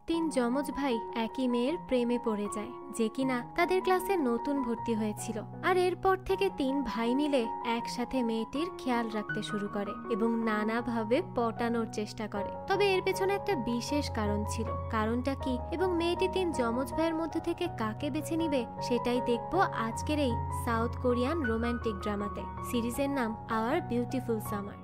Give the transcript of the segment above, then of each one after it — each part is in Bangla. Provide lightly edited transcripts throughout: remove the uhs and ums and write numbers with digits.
তিন যমজ ভাই একই মেয়ের প্রেমে পড়ে যায়, যে কিনা তাদের ক্লাসে নতুন ভর্তি হয়েছিল। আর এরপর থেকে তিন ভাই মিলে একসাথে মেয়েটির খেয়াল রাখতে শুরু করে এবং নানাভাবে পটানোর চেষ্টা করে। তবে এর পেছনে একটা বিশেষ কারণ ছিল। কারণটা কি এবং মেয়েটি তিন যমজ ভাইয়ের মধ্যে থেকে কাকে বেছে নিবে সেটাই দেখবো আজকের এই সাউথ কোরিয়ান রোমান্টিক ড্রামাতে। সিরিজের নাম আওয়ার বিউটিফুল সামার।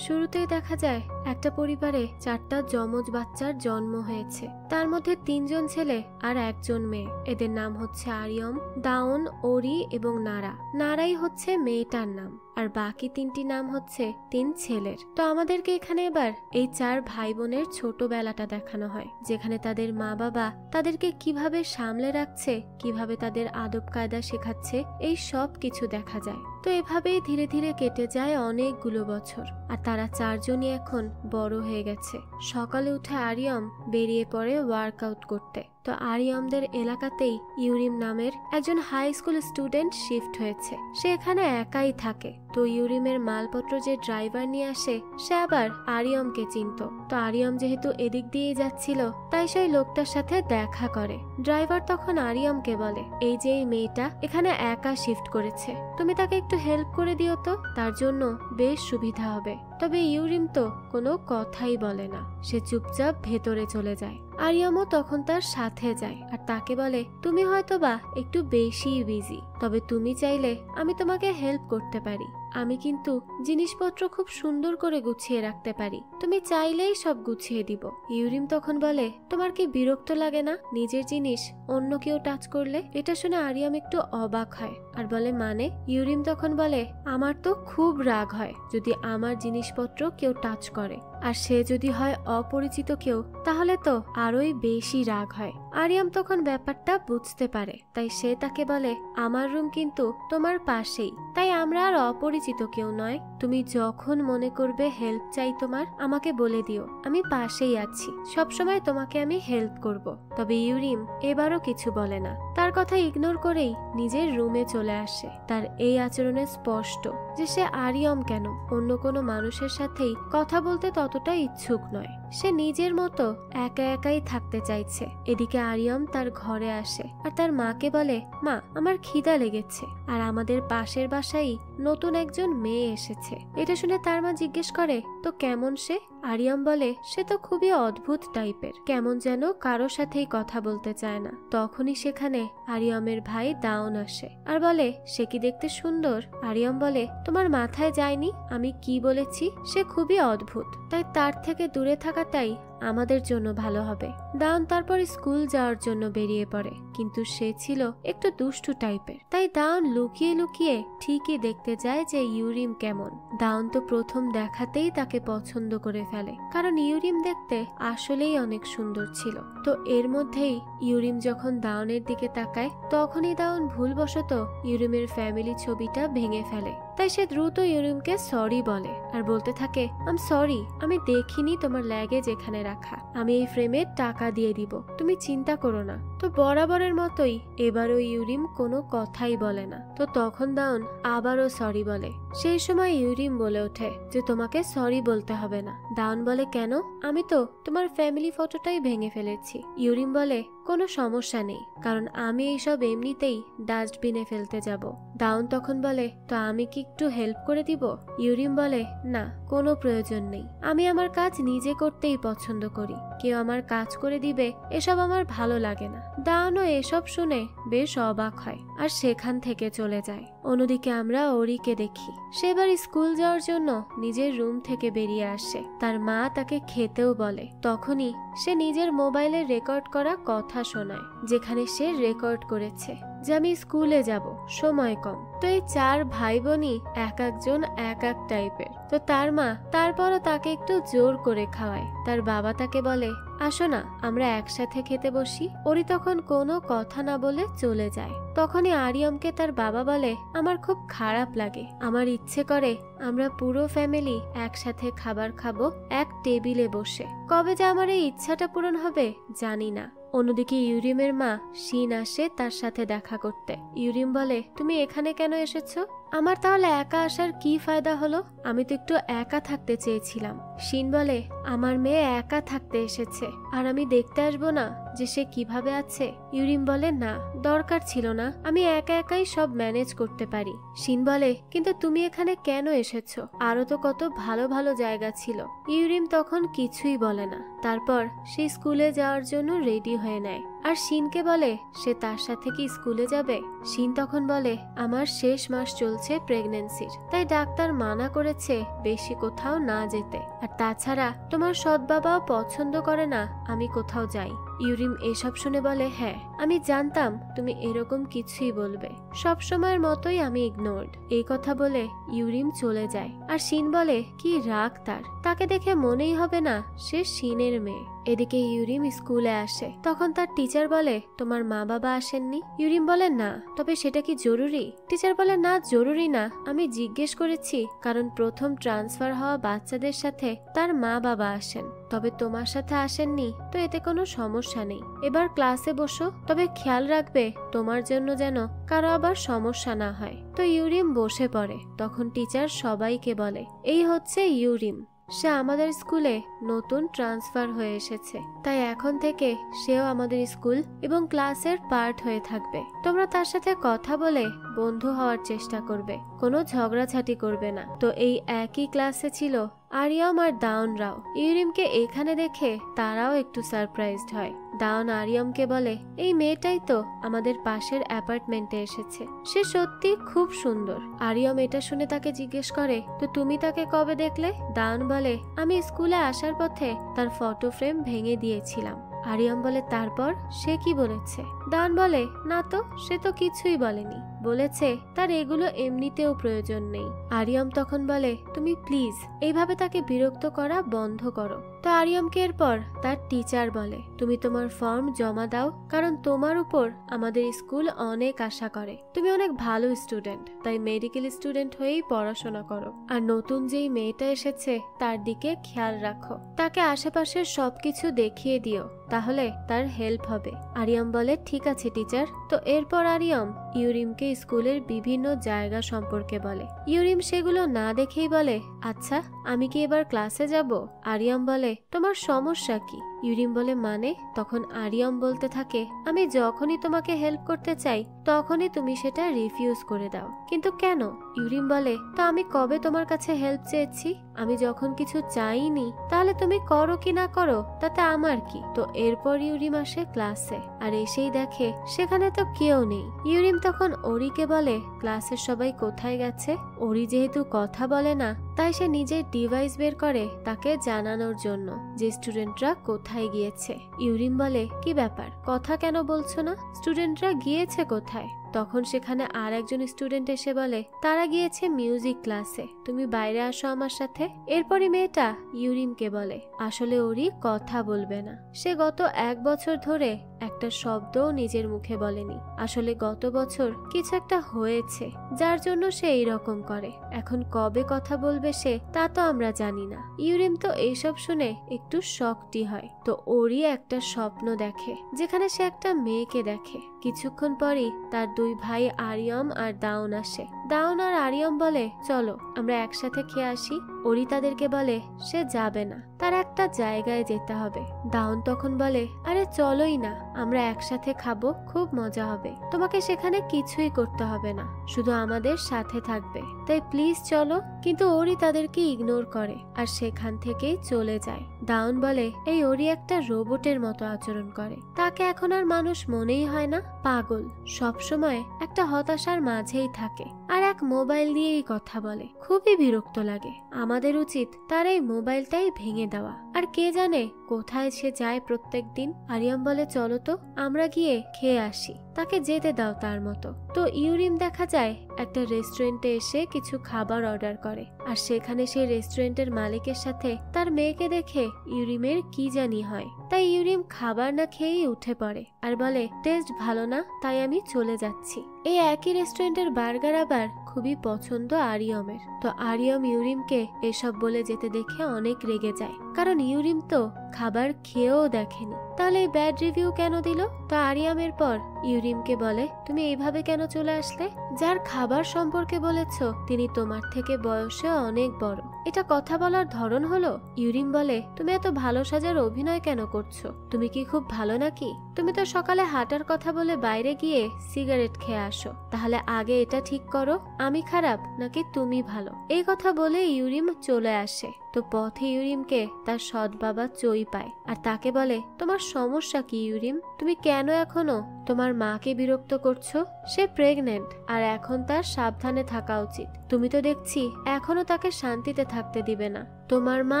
শুরুতেই দেখা যায় একটা পরিবারে চারটা যমজ বাচ্চার জন্ম হয়েছে। তার মধ্যে তিনজন ছেলে আর একজন মেয়ে। এদের নাম হচ্ছে আরিয়ম, দাউন, ওরি এবং নারা। নারাই হচ্ছে মেয়েটার নাম, আর বাকি তিনটি নাম হচ্ছে তিন ছেলের। তো আমাদেরকে এখানে এবার এই চার ভাই বোনের ছোটবেলাটা দেখানো হয়, যেখানে তাদের মা বাবা তাদেরকে কিভাবে সামলে রাখছে, কিভাবে তাদের আদব কায়দা শেখাচ্ছে, এই সব কিছু দেখা যায়। তো এভাবেই ধীরে ধীরে কেটে যায় অনেকগুলো বছর, আর তারা চারজনই এখন বড় হয়ে গেছে। সকালে উঠে আরিয়ম বেরিয়ে পড়ে ওয়ার্কআউট করতে। তো আরিয়মদের এলাকাতেই ইউরিম নামের একজন হাই স্কুল স্টুডেন্ট শিফট হয়েছে। সে এখানে একাই থাকে। তো ইউরিমের মালপত্র যে ড্রাইভার নিয়ে আসে সে আবার আরিয়মকে চিনত। তো আরিয়ম যেহেতু এদিক দিয়েই যাচ্ছিল, তাই সেই লোকটার সাথে দেখা করে। ড্রাইভার তখন আরিয়মকে বলে, এই যে এই মেয়েটা এখানে একা শিফট করেছে, তুমি তাকে একটু হেল্প করে দিও তো, তার জন্য বেশ সুবিধা হবে। তবে ইউরিম তো কোনো কথাই বলে না, সে চুপচাপ ভেতরে চলে যায়। আরিয়ামও তখন তার সাথে যায় আর তাকে বলে, তুমি হয়তোবা একটু বেশি বিজি, তবে তুমি চাইলে আমি তোমাকে হেল্প করতে পারি। আমি কিন্তু জিনিসপত্র খুব সুন্দর করে গুছিয়ে রাখতে পারি, তুমি চাইলেই সব গুছিয়ে দিব। ইউরিম তখন বলে, তোমার কি বিরক্ত লাগে না নিজের জিনিস অন্য কেউ টাচ করলে? এটা শুনে আরিয়াম একটু অবাক হয় আর বলে, মানে? ইউরিম তখন বলে, আমার তো খুব রাগ হয় যদি আমার জিনিসপত্র কেউ টাচ করে, আর সে যদি হয় অপরিচিত কেউ, তাহলে তো আরোই বেশি রাগ হয়। আরিয়াম তখন ব্যাপারটা বুঝতে পারে, তাই সে তাকে বলে, আমার রুম কিন্তু তোমার পাশেই, তাই আমরা আর অপরিচিত কেউ নয়। তুমি যখন মনে করবে হেল্প চাই তোমার, আমাকে বলে দিও, আমি পাশেই আছি, সবসময় তোমাকে আমি হেল্প করব। তবে ইউরিম এবারও কিছু বলে না, তার কথা ইগনোর করেই নিজের রুমে চলে আসে। তার এই আচরণে স্পষ্ট যে সে আরিয়ম কেন অন্য কোনো মানুষের সাথেই কথা বলতে ততটা ইচ্ছুক নয়। সে নিজের মতো একা একাই থাকতে চাইছে। এদিকে আরিয়ম তার ঘরে আসে আর তার মাকে বলে, মা, আমার খিদা লেগেছে, আর আমাদের পাশের বাসায় নতুন একজন মেয়ে এসেছে। এটা শুনে তার মা জিজ্ঞেস করে, তো কেমন সে? আরিয়ম বলে, সে তো খুবই অদ্ভুত টাইপের, কেমন যেন কারোর সাথেই কথা বলতে চায় না। তখনই সেখানে আরিয়মের ভাই দাউন আসে আর বলে, সে কি দেখতে সুন্দর? আরিয়ম বলে, তোমার মাথায় যায়নি আমি কি বলেছি? সে খুবই অদ্ভুত, তাই তার থেকে দূরে থাকাটাই আমাদের জন্য ভালো হবে। দাউন তারপর স্কুল যাওয়ার জন্য বেরিয়ে পড়ে, কিন্তু সে ছিল একটু দুষ্টু টাইপের, তাই দাউন লুকিয়ে লুকিয়ে ঠিকই দেখতে যায় যে ইউরিম কেমন। দাউন তো প্রথম দেখাতেই তাকে পছন্দ করে ফেলে, কারণ ইউরিম দেখতে আসলেই অনেক সুন্দর ছিল। তো এর মধ্যেই ইউরিম যখন দাউনের দিকে তাকায়, তখনই দাউন ভুলবশত ইউরিমের ফ্যামিলি ছবিটা ভেঙে ফেলে। তাই সে দ্রুত ইউরিমকে সরি বলে আর বলতে থাকে, আম সরি, আমি দেখিনি তোমার ল্যাগেজ এখানে রাখা, আমি এই ফ্রেমে টাকা দিয়ে দিব, তুমি চিন্তা করো না। তো বরাবরের মতোই এবারও ইউরিম কোনো কথাই বলে না। তো তখন দাউন আবারও সরি বলে। সেই সময় ইউরিম বলে ওঠে যে, তোমাকে সরি বলতে হবে না। দাউন বলে, কেন? আমি তো তোমার ফ্যামিলি ফটোটাই ভেঙে ফেলেছি। ইউরিম বলে, কোনো সমস্যা নেই, কারণ আমি এইসব এমনিতেই ডাস্টবিনে ফেলতে যাব। দাউন তখন বলে, তো আমি কি একটু হেল্প করে দিব? ইউরিম বলে, না, কোনো প্রয়োজন নেই, আমি আমার কাজ নিজে করতেই পছন্দ করি, কেউ আমার কাজ করে দিবে এসব আমার ভালো লাগে না। দাউনও এসব শুনে বেশ অবাক হয় আর সেখান থেকে চলে যায়। অন্যদিকে আমরা ওরিকে দেখি, সে এবার স্কুল যাওয়ার জন্য নিজের রুম থেকে বেরিয়ে আসে। তার মা তাকে খেতেও বলে। তখনই সে নিজের মোবাইলে রেকর্ড করা কথা শোনায়, যেখানে সে রেকর্ড করেছে যে আমি স্কুলে যাব, সময় কম। তো এই চার ভাই বোনই এক একজন এক এক টাইপের। তো তার মা তারপরও তাকে একটু জোর করে খাওয়ায়। তার বাবা তাকে বলে, আসো না, আমরা একসাথে খেতে বসি। ওরি তখন কোনো কথা না বলে চলে যায়। তখনই আরিয়মকে তার বাবা বলে, আমার খুব খারাপ লাগে, আমার ইচ্ছে করে আমরা পুরো ফ্যামিলি একসাথে খাবার খাবো এক টেবিলে বসে। কবে যে আমার এই ইচ্ছাটা পূরণ হবে জানি না। অন্যদিকে ইউরিমের মা শিন আসে তার সাথে দেখা করতে। ইউরিম বলে, তুমি এখানে কেন এসেছো? আমার তাহলে একা আসার কি ফায়দা হলো? আমি তো একটু একা থাকতে চেয়েছিলাম। শিন বলে, আমার মেয়ে একা থাকতে এসেছে, আর আমি দেখতে আসবো না যে সে কিভাবে আছে? ইউরিম বলে, না, দরকার ছিল না, আমি একা একাই সব ম্যানেজ করতে পারি। শিন বলে, কিন্তু তুমি এখানে কেন এসেছো? আরো তো কত ভালো ভালো জায়গা ছিল। ইউরিম তখন কিছুই বলে না। তারপর সে স্কুলে যাওয়ার জন্য রেডি হয়ে নেয়, আর শিনকে বলে সে তার সাথে কি স্কুলে যাবে। শিন তখন বলে, আমার শেষ মাস চলছে প্রেগন্যান্সির, তাই ডাক্তার মানা করেছে বেশি কোথাও না যেতে, আর তাছাড়া তোমার সৎ বাবাও পছন্দ করে না আমি কোথাও যাই। ইউরিম এসব শুনে বলে, হ্যাঁ আমি জানতাম তুমি এরকম কিছুই বলবে, সব সময়ের মতোই আমি ইগনোরড। এই কথা বলে ইউরিম চলে যায়, আর শিন বলে কি রাগ তার, তাকে দেখে মনেই হবে না সে শিনের মেয়ে। এদিকে ইউরিম স্কুলে আসে, তখন তার টিচার বলে, তোমার মা বাবা আসেননি? ইউরিম বলে, না, তবে সেটা কি জরুরি? টিচার বলে, না জরুরি না, আমি জিজ্ঞেস করেছি কারণ প্রথম ট্রান্সফার হওয়া বাচ্চাদের সাথে তার মা বাবা আসেন, তবে তোমার সাথে আসেননি, তো এতে কোনো সমস্যা নেই। এবার ক্লাসে বসো, তবে খেয়াল রাখবে তোমার জন্য যেন কারো আবার সমস্যা না হয়। তো ইউরিম বসে পড়ে। তখন টিচার সবাইকে বলে, এই হচ্ছে ইউরিম, সে আমাদের স্কুলে নতুন ট্রান্সফার হয়ে এসেছে, তাই এখন থেকে সেও আমাদের স্কুল এবং ক্লাসের পার্ট হয়ে থাকবে। তোমরা তার সাথে কথা বলে বন্ধু হওয়ার চেষ্টা করবে, কোনো ঝগড়াঝাটি করবে না। তো এই একই ক্লাসে ছিল আরিয়াম আর দাউনরাও। ইউরিমকে এখানে দেখে তারাও একটু সারপ্রাইজড হয়। দাউন আরিয়ামকে বলে, এই মেয়েটাই তো আমাদের পাশের অ্যাপার্টমেন্টে এসেছে, সে সত্যি খুব সুন্দর। আরিয়াম এটা শুনে তাকে জিজ্ঞেস করে, তো তুমি তাকে কবে দেখলে? দাউন বলে, আমি স্কুলে আসার পথে তার ফটো ফ্রেম ভেঙে দিয়েছিলাম। আরিয়াম বলে, তারপর সে কি বলেছে? দাউন বলে, না তো, সে তো কিছুই বলেনি, বলেছে তার এগুলো এমনিতেও প্রয়োজন নেই। আরিয়াম তখন বলে, তুমি প্লিজ এইভাবে তাকে বিরক্ত করা বন্ধ করো। তো আরিয়ামকে এরপর তার টিচার বলে, তুমি তোমার ফর্ম জমা দাও, কারণ তোমার উপর আমাদের স্কুল অনেক আশা করে, তুমি অনেক ভালো স্টুডেন্ট, তাই মেডিকেল স্টুডেন্ট হয়েই পড়াশোনা করো, আর নতুন যেই মেয়েটা এসেছে তার দিকে খেয়াল রাখো, তাকে আশেপাশের সবকিছু দেখিয়ে দিও, তাহলে তার হেল্প হবে। আরিয়াম বলে, ঠিক আছে টিচার। তো এরপর আরিয়াম ইউরিমকে স্কুলের বিভিন্ন জায়গা সম্পর্কে বলে। ইউরিম সেগুলো না দেখেই বলে, আচ্ছা আমি কি এবার ক্লাসে যাব? আরিয়াম বলে, তোমার সমস্যা কি? ইউরিম বলে, মানে? তখন আরিয়াম বলতে থাকে, আমি যখনই তোমাকে হেল্প করতে চাই তখনই তুমি সেটা রিফিউজ করে দাও, কিন্তু কেন? ইউরিম বলে, তো আমি কবে তোমার কাছে হেল্প চেয়েছি? আমি যখন কিছু চাইনি তাহলে তুমি করো কি না করো তাতে আমার কি? তো এরপর ইউরিম আসে ক্লাসে, আর এসেই দেখে সেখানে তো কেউ নেই। ইউরিম তখন ওরিকে বলে, ক্লাসের সবাই কোথায় গেছে? ওরি যেহেতু কথা বলে না, তাই সে নিজের ডিভাইস বের করে তাকে জানানোর জন্য যে স্টুডেন্টরা কোথায় গিয়েছে। ইউরিম বলে, কি ব্যাপার, কথা কেন বলছো না? স্টুডেন্টরা গিয়েছে কোথায়? তখন সেখানে আর একজন স্টুডেন্ট এসে বলে, তারা গিয়েছে মিউজিক ক্লাসে, তুমি বাইরে আসো আমার সাথে। এরপরই মেয়েটা ইউরিমকে বলে, আসলে ওরি কথা বলবে না, সে গত 1 বছর ধরে একটা শব্দও নিজের মুখে বলেনি। আসলে গত বছর কিছু একটা হয়েছে যার জন্য সে এইরকম করে, এখন কবে কথা বলবে সে তা তো আমরা জানি না। ইউরিম তো এইসব শুনে একটু শকটি হয়। তো ওরি একটা স্বপ্ন দেখে যেখানে সে একটা মেয়েকে দেখে। কিছুক্ষণ পরই তার 2 ভাই আরিয়াম আর দাউন আসে। দাউন আর আরিয়াম বলে, চলো আমরা একসাথে খেয়ে আসি। ওরি তাদেরকে বলে সে যাবে না, তার একটা জায়গায় যেতে হবে। দাউন তখন বলে, আরে চলোই না, আমরা একসাথে খাবো, খুব মজা হবে, তোমাকে সেখানে কিছুই করতে হবে না, শুধু আমাদের সাথে থাকবে, তাই প্লিজ চলো। কিন্তু ওরি তাদেরকে ইগনোর করে আর সেখান থেকেই চলে যায়। দাউন বলে, এই ওরি একটা রোবটের মতো আচরণ করে, তাকে এখন আর মানুষ মনেই হয় না, পাগল, সবসময় একটা হতাশার মাঝেই থাকে আর এক মোবাইল দিয়েই কথা বলে, খুবই বিরক্ত লাগে। আমাদের উচিত তার এই মোবাইলটাই ভেঙে দেওয়া। আর কে জানে কোথায় সে যায় প্রত্যেক দিন। আরিয়াম বলে, চলো তো আমরা গিয়ে খেয়ে আসি, তাকে যেতে দাও তার মতো। তো ইউরিম দেখা যায় একটা রেস্টুরেন্টে এসে কিছু খাবার অর্ডার করে, আর সেখানে সেই রেস্টুরেন্টের মালিকের সাথে তার মেয়েকে দেখে ইউরিমের কি জানি হয়, তাই ইউরিম খাবার না খেয়েই উঠে পড়ে আর বলে, টেস্ট ভালো না, তাই আমি চলে যাচ্ছি। এই একই রেস্টুরেন্টের বার্গার আবার খুবই পছন্দ আরিয়ামের। তো আরিয়াম ইউরিমকে এসব বলে যেতে দেখে অনেক রেগে যায়, কারণ ইউরিম তো খাবার খেয়েও দেখেনি, তাহলে এই ব্যাড রিভিউ কেন দিল? তো আরিয়ামের পর ইউরিমকে বলে, তুমি এইভাবে কেন চলে আসলে? যার খাবার সম্পর্কে বলেছো তিনি তোমার থেকে বয়সে অনেক বড়, এটা কথা বলার ধরন হলো? ইউরিম বলে, তুমি এত ভালো সাজার অভিনয় কেন করছো? তুমি কি খুব ভালো নাকি? তুমি তো সকালে হাঁটার কথা বলে বাইরে গিয়ে সিগারেট খেয়ে আসো। তাহলে আগে এটা ঠিক করো, আমি খারাপ নাকি তুমি ভালো? এই কথা বলে ইউরিম চলে আসে। তো পথে ইউরিমকে তার সৎ বাবা চই পায় আর তাকে বলে, তোমার সমস্যা কি ইউরিম? তুমি কেন এখনো তোমার মাকে বিরক্ত করছো? সে প্রেগনেন্ট আর এখন তার সাবধানে থাকা উচিত। তুমি তো দেখছি এখনো তাকে শান্তিতে থাকতে দিবে না। তোমার মা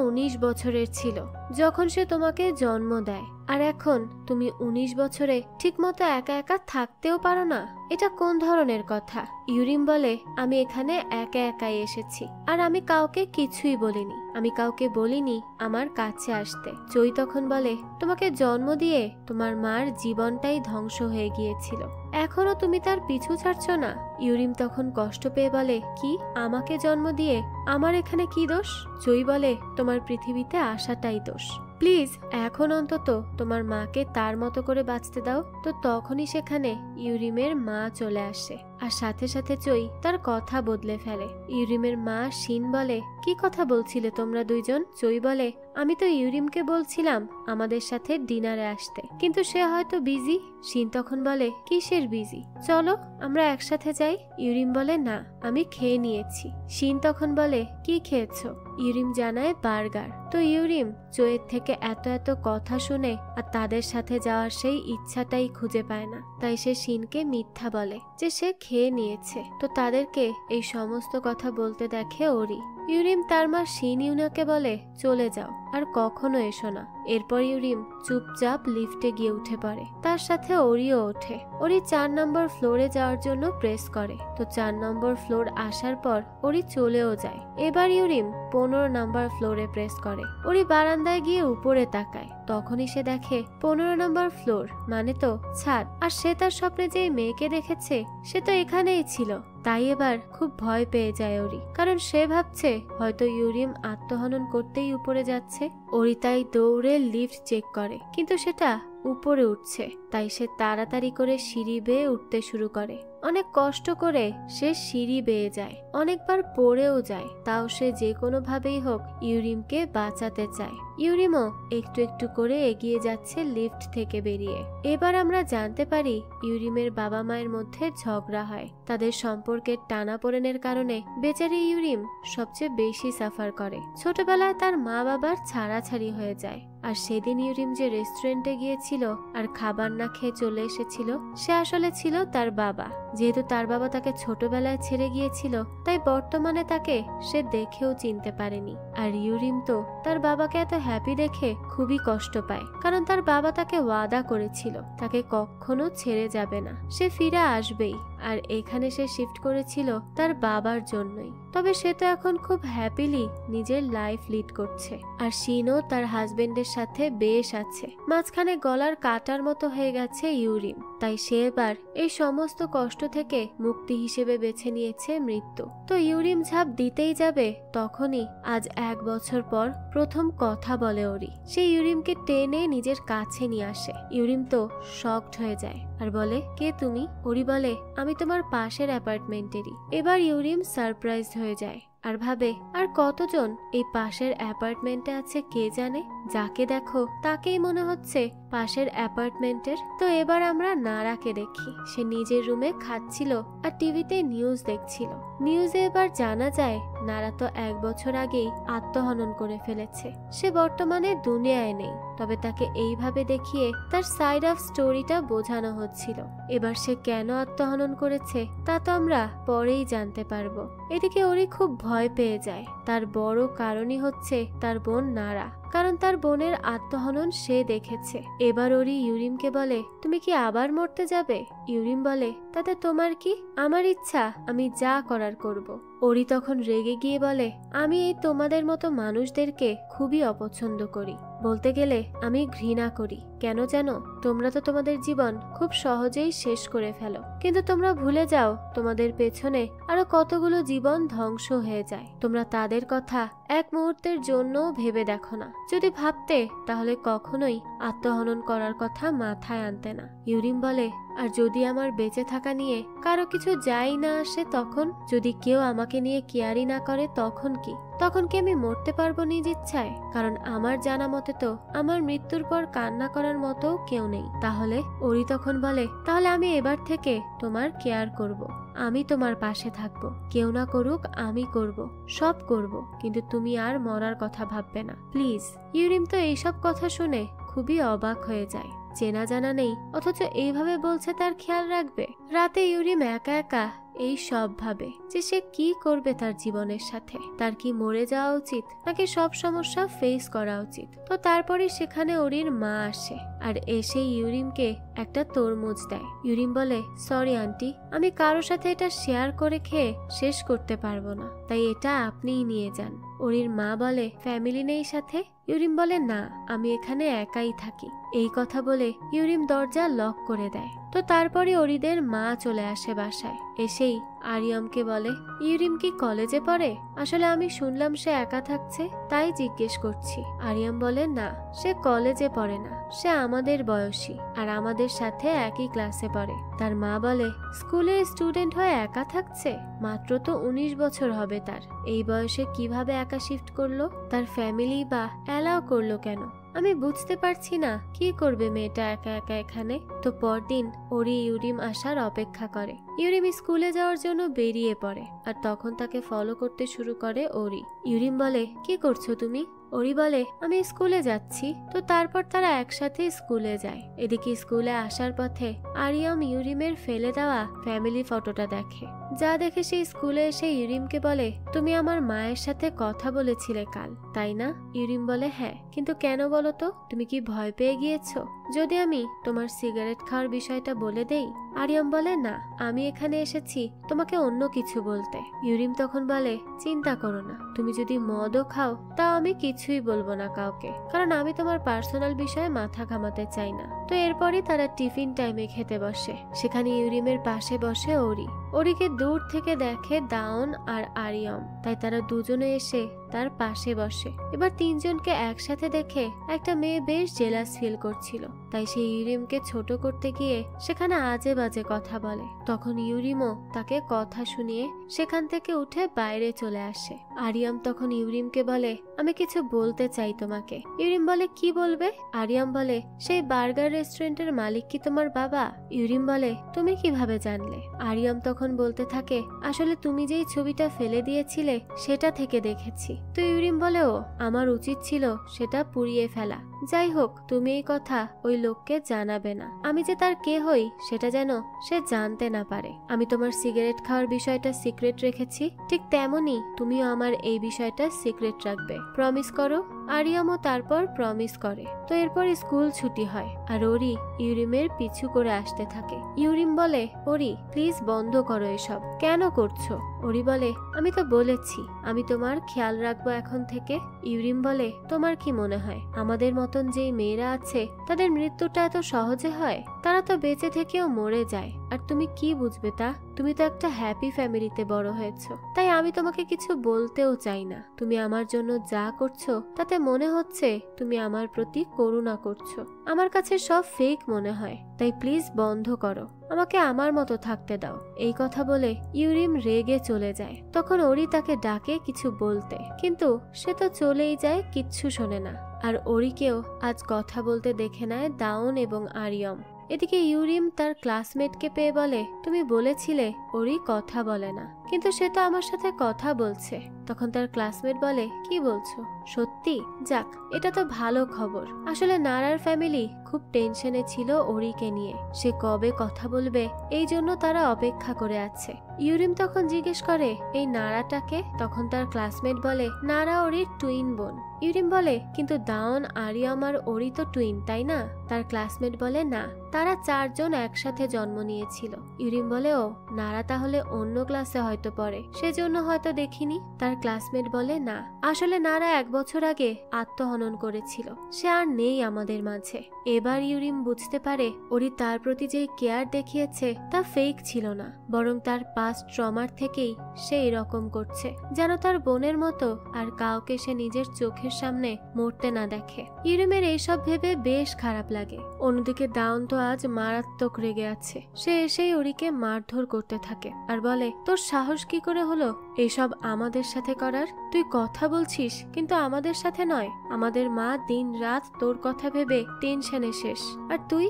19 বছরের ছিল যখন সে তোমাকে জন্ম দেয়, আর এখন তুমি 19 বছরে ঠিকমতো একা একা থাকতেও পারো না। এটা কোন ধরনের কথা? ইউরিম বলে, আমি এখানে একা একাই এসেছি আর আমি কাউকে কিছুই বলিনি। আমি কাউকে বলিনি আমার কাছে আসতে। চই তখন বলে, তোমাকে জন্ম দিয়ে তোমার মার জীবনটাই ধ্বংস হয়ে গিয়েছিল, এখনো তুমি তার পিছু ছাড়ছো না। ইউরিম তখন কষ্ট পেয়ে বলে, কি আমাকে জন্ম দিয়ে আমার এখানে কি দোষ? চই বলে, তোমার পৃথিবীতে আসাটাই দোষ। প্লিজ এখন অন্তত তোমার মাকে তার মতো করে বাঁচতে দাও। তো তখনই সেখানে ইউরিমের মা চলে আসে আর সাথে সাথে চই তার কথা বদলে ফেলে। ইউরিমের মা শিন বলে, কি কথা বলছিলে তোমরা দুইজন? চই বলে, আমি তো ইউরিমকে বলছিলাম আমাদের সাথে ডিনারে আসতে, কিন্তু সে হয়তো বিজি। শিন তখন বলে, কিসের বিজি? চলো আমরা একসাথে যাই। ইউরিম বলে, না আমি খেয়ে নিয়েছি। শিন তখন বলে, কি খেয়েছো? ইউরিম জানায় বার্গার। তো ইউরিম চইয়ের থেকে এত এত কথা শুনে আর তাদের সাথে যাওয়ার সেই ইচ্ছাটাই খুঁজে পায় না, তাই সে শিনকে মিথ্যা বলে যে সে খেয়ে নিয়েছে। তো তাদেরকে এই সমস্ত কথা বলতে দেখে ওরি। ইউরিম তার মা শিন ইউনাকে বলে, চলে যাও আর কখনো এসো না। এরপর ইউরিম চুপচাপ লিফটে গিয়ে উঠে পড়ে, তার সাথে ওরিও ওঠে। ওরি 4 নম্বর ফ্লোরে যাওয়ার জন্য প্রেস করে। তো 4 নম্বর ফ্লোর আসার পর ওরি চলেও যায়। এবার ইউরিম 15 নম্বর ফ্লোরে প্রেস করে। ওরি বারান্দায় গিয়ে উপরে তাকায়, তখনই সে দেখে 15 নম্বর ফ্লোর মানে তো ছাদ, আর সে তার স্বপ্নে যে মেয়েকে দেখেছে সে তো এখানেই ছিল। তাই এবার খুব ভয় পেয়ে যায় ওরি, কারণ সে ভাবছে হয়তো ইউরিম আত্মহনন করতেই উপরে যাচ্ছে। ওরি তাই দৌড়ে লিফট চেক করে, কিন্তু সেটা উপরে উঠছে। তাই সে তাড়াতাড়ি করে সিঁড়ি বেয়ে উঠতে শুরু করে। অনেক কষ্ট করে সে সিঁড়ি বেয়ে যায়, অনেকবার পড়েও যায়। তাও সে যে কোনো ভাবেই হোক ইউরিমকে বাঁচাতে চায়। ইউরিমও একটু একটু করে এগিয়ে যাচ্ছে লিফট থেকে বেরিয়ে। এবার আমরা জানতে পারি ইউরিমের বাবা মায়ের মধ্যে ঝগড়া হয়। তাদের সম্পর্কের টানাপোড়েনের কারণে বেচারি ইউরিম সবচেয়ে বেশি সাফার করে। ছোটবেলায় তার মা বাবার ছাড়াছাড়ি হয়ে যায়। আর সেদিন ইউরিম যে রেস্টুরেন্টে গিয়েছিল আর খাবার না খেয়ে চলে এসেছিল, সে আসলে ছিল তার বাবা। যেহেতু তার বাবা তাকে ছোটবেলায় ছেড়ে গিয়েছিল, তাই বর্তমানে তাকে সে দেখেও চিনতে পারেনি। আর ইউরিম তো তার বাবাকে এত হ্যাপি দেখে খুবই কষ্ট পায়, কারণ তার বাবা তাকে ওয়াদা করেছিল তাকে কখনো ছেড়ে যাবে না, সে ফিরে আসবেই। আর এখানে সে শিফট করেছিল তার বাবার জন্যই। তবে সে তো এখন খুব হ্যাপিলি নিজের লাইফ লিড করছে। আর শিনও তার হাজবেন্ডের সাথে বেশ আছে। মাঝখানে গলার কাটার মতো হয়ে গেছে ইউরিম, তাই সে এবার এই সমস্ত কষ্ট থেকে মুক্তি হিসেবে বেছে নিয়েছে মৃত্যু। তো ইউরিম ঝাঁপ দিতেই যাবে, তখনই আজ 1 বছর পর প্রথম কথা বলে ওরি। সে ইউরিমকে টেনে নিজের কাছে নিয়ে আসে। ইউরিম তো শকড হয়ে যায় আর বলে, কে তুমি? ওরি বলে, আমি তোমার পাশের অ্যাপার্টমেন্টেরই। এবার ইউরিম সারপ্রাইজড হয়ে যায় আর ভাবে, আর কতজন এই পাশের অ্যাপার্টমেন্টে আছে কে জানে। যাকে দেখো তাকেই মনে হচ্ছে পাশের অ্যাপার্টমেন্টের। তো এবার আমরা নারাকে দেখি, সে নিজের রুমে খাচ্ছিল আর টিভিতে নিউজ দেখছিল। নিউজে এবার জানা যায় নারা তো 1 বছর আগেই আত্মহনন করে ফেলেছে। সে বর্তমানে দুনিয়ায় নেই, তবে তাকে এইভাবে দেখিয়ে তার সাইড অফ স্টোরিটা বোঝানো হচ্ছিল। এবার সে কেন আত্মহনন করেছে তা তো আমরা পরেই জানতে পারবো। এদিকে ওরি খুব ভয় পেয়ে যায়। তার বড় কারণই হচ্ছে তার বোন নারা, কারণ তার বোনের আত্মহনন সে দেখেছে। এবার ওরি ইউরিমকে বলে, তুমি কি আবার মরতে যাবে? ইউরিম বলে, তাতে তোমার কি? আমার ইচ্ছা আমি যা করার করব। ওরি তখন রেগে গিয়ে বলে, আমি এই তোমাদের মতো মানুষদেরকে খুবই অপছন্দ করি। বলতে গেলে আমি ঘৃণা করি। কেন জানো? তোমরা তো তোমাদের জীবন খুব সহজেই শেষ করে ফেলো, কিন্তু তোমরা ভুলে যাও তোমাদের পেছনে আরো কতগুলো জীবন ধ্বংস হয়ে যায়। তোমরা তাদের কথা এক মুহূর্তের জন্য ভেবে দেখো না। যদি ভাবতে তাহলে কখনোই আত্মহনন করার কথা মাথায় আনতে না। ইউরিম বলে, আর যদি আমার বেঁচে থাকা নিয়ে কারো কিছু যাই না আসে, তখন যদি কেউ আমাকে নিয়ে কেয়ারই না করে, তখন কি? তখন কি আমি মরতে পারবো নিজ ইচ্ছায়? কারণ আমার জানা মতে তো আমার মৃত্যুর পর কান্না করার মতো কেউ নেই। তাহলে ওরি তখন বলে, তাহলে আমি এবার থেকে তোমার কেয়ার করব, আমি তোমার পাশে থাকব, কেউ না করুক আমি করব, সব করব, কিন্তু তুমি আর মরার কথা ভাববে না, প্লিজ। ইউরিম তো এইসব কথা শুনে খুবই অবাক হয়ে যায়। চেনা জানা নেই, অথচ এইভাবে বলছে তার খেয়াল রাখবে। রাতে ইউরিম একা একা এই সব ভাবে যে সে কি করবে তার জীবনের সাথে। তার কি মরে যাওয়া উচিত, নাকি সব সমস্যা ফেস করা উচিত? তো তারপরে সেখানে ওরির মা আসে, আর এসে ইউরিমকে একটা তরমুজ দেয়। ইউরিম বলে, সরি আন্টি, আমি কারোর সাথে এটা শেয়ার করে খেয়ে শেষ করতে পারবো না, তাই এটা আপনিই নিয়ে যান। ওরির মা বলে, ফ্যামিলি নেই সাথে? ইউরিম বলে, না, আমি এখানে একাই থাকি। এই কথা বলে ইউরিম দরজা লক করে দেয়। তো তারপরে ওরিদের মা চলে আসে বাসায়। এসেই আরিয়ামকে বলে, ইউরিম কি কলেজে পড়ে? আসলে আমি শুনলাম সে একা থাকছে, তাই জিজ্ঞেস করছি। আরিয়াম বলে, না, সে কলেজে পড়ে না, সে আমাদের বয়সী আর আমাদের সাথে একই ক্লাসে পড়ে। তার মা বলে, স্কুলের স্টুডেন্ট হয়ে একা থাকছে? মাত্র তো 19 বছর হবে তার, এই বয়সে কিভাবে একা শিফট করলো? তার ফ্যামিলি বা অ্যালাউ করলো কেন? আমি বুঝতে পারছি না কি করবে মেয়েটা একা একা এখানে। তো পরদিন ওরি ইউরিম আসার অপেক্ষা করে। ইউরিম স্কুলে যাওয়ার জন্য বেরিয়ে পড়ে, আর তখন তাকে ফলো করতে শুরু করে ওরি। ইউরিম বলে, কি করছো তুমি? ওরি বলে, আমি স্কুলে যাচ্ছি। তো তারপর তারা একসাথে স্কুলে যায়। এদিকে স্কুলে আসার পথে আরিয়াম ইউরিমের ফেলে দেওয়া ফ্যামিলি ফটোটা দেখে, যা দেখে সেই স্কুলে এসে ইউরিমকে বলে, তুমি আমার মায়ের সাথে কথা বলেছিলে কাল, তাই না? ইউরিম বলে, হ্যাঁ, কিন্তু কেন বলো তো? তুমি কি ভয় পেয়ে গিয়েছো যদি আমি তোমার সিগারেট খাওয়ার বিষয়টা বলে দেই? আরিয়াম বলে, না, আমি এখানে এসেছি তোমাকে অন্য কিছু বলতে। ইউরিম তখন বলে, চিন্তা করো না, তুমি যদি মদও খাও তাও আমি কিছুই বলবো না কাউকে, কারণ আমি তোমার পার্সোনাল বিষয়ে মাথা ঘামাতে চাই না। তো এরপরই তারা টিফিন টাইমে খেতে বসে। সেখানে ইউরিমের পাশে বসে ওরি। ওরিকে দূর থেকে দেখে দাউন আর আরিয়াম, তাই তারা দুজনে এসে তার পাশে বসে। এবার তিনজনকে একসাথে দেখে একটা মেয়ে বেশ জেলাস ফিল করছিল, তাই সে ইউরিমকে ছোট করতে গিয়ে সেখানে আজে বাজে কথা বলে। তখন ইউরিমও তাকে কথা শুনিয়ে সেখান থেকে উঠে বাইরে চলে আসে। আরিয়াম তখন ইউরিমকে বলে, আমি কিছু বলতে চাই তোমাকে। ইউরিম বলে, কি বলবে? আরিয়াম বলে, সেই বার্গার রেস্টুরেন্টের মালিক কি তোমার বাবা? ইউরিম বলে, তুমি কিভাবে জানলে? আরিয়াম তখন বলতে থাকে, আসলে তুমি যেই ছবিটা ফেলে দিয়েছিলে সেটা থেকে দেখেছি। তো ইউরিম বলে, ও, আমার উচিত ছিল সেটা পুড়িয়ে ফেলা। যাই হোক, তুমি এই কথা ওই লোককে জানাবে না। আমি যে তার কে হই সেটা যেন সে জানতে না পারে। আমি তোমার সিগারেট খাওয়ার বিষয়টা সিক্রেট রেখেছি, ঠিক তেমনই তুমিও আমার এই বিষয়টা সিক্রেট রাখবে। প্রমিস করো। আরিয়ামও তারপর প্রমিস করে। তো এরপর স্কুল ছুটি হয়, আর ওরি ইউরিমের পিছু করে আসতে থাকে। ইউরিম বলে, ওরি, প্লিজ বন্ধ করো এসব, কেন করছো? ওরি বলে, আমি তো বলেছি আমি তোমার খেয়াল রাখবো এখন থেকে। ইউরিম বলে, তোমার কি মনে হয় আমাদের মতন যেই মেয়েরা আছে তাদের মৃত্যুটা এত সহজে হয়? তারা তো বেঁচে থেকেও মরে যায়, আর তুমি কি বুঝবে তা? তুমি তো একটা হ্যাপি ফ্যামিলিতে বড় হয়েছো, তাই আমি তোমাকে কিছু বলতেও চাই না। তুমি আমার জন্য যা করছো তাতে মনে হচ্ছে তুমি আমার প্রতি করুণা করছো। আমার কাছে সব ফেক মনে হয়, তাই প্লিজ বন্ধ করো, আমাকে আমার মতো থাকতে দাও। এই কথা বলে ইউরিম রেগে চলে যায়। তখন ওরি তাকে ডাকে কিছু বলতে, কিন্তু সে তো চলেই যায়, কিচ্ছু শোনে না। আর ওরিকেও আজ কথা বলতে দেখে নেয় দাউন এবং আরিয়াম। এদিকে ইউরিম তার ক্লাসমেটকে পেয়ে বলে, তুমি বলেছিলে ওরি কথা বলে না, কিন্তু সে তো আমার সাথে কথা বলছে। তখন তার ক্লাসমেট বলে, কি বলছো? সত্যি? যাক, এটা তো ভালো খবর। আসলে নারার ফ্যামিলি খুব টেনশনে ছিল ওরিকে নিয়ে, সে কবে কথা বলবে এই জন্য তারা অপেক্ষা করে আছে। ইউরিম তখন জিজ্ঞেস করে এই নারাটাকে? তখন তার ক্লাসমেট বলে নারা ওরির টুইন বোন। ইউরিম বলে কিন্তু দাওন, আরিয়াম আর ওরি তো টুইন, তাই না? তার ক্লাসমেট বলে না, তারা 4 জন একসাথে জন্ম নিয়েছিল। ইউরিম বলে ও নারা তাহলে অন্য ক্লাসে হয়তো পড়ে, সেজন্য হয়তো দেখিনি। তার ক্লাসমেট বলে না, আসলে নারা 1 বছর আগে আত্মহনন করেছিল, সে আর নেই আমাদের মাঝে। এবার ইউরিম বুঝতে পারে ওরি তার প্রতি যে কেয়ার দেখিয়েছে তা ফেক ছিল না, বরং তার পাস্ট ট্রমার থেকেই সে এরকম করছে, যেন তার বোনের মতো আর কাউকে সে নিজের চোখের সামনে মরতে না দেখে। ইউরিমের এইসব ভেবে বেশ খারাপ লাগে। অন্যদিকে দাউন তো আজ মারাত্মক রেগে আছে। সে এসেই ওরিকে মারধর করতে থাকে আর বলে তোর সাহস কি করে হলো এসব আমাদের সাথে করার? তুই কথা বলছিস কিন্তু আমাদের সাথে নয়। আমাদের মা দিন রাত তোর কথা ভেবে টেনশনে শেষ, আর তুই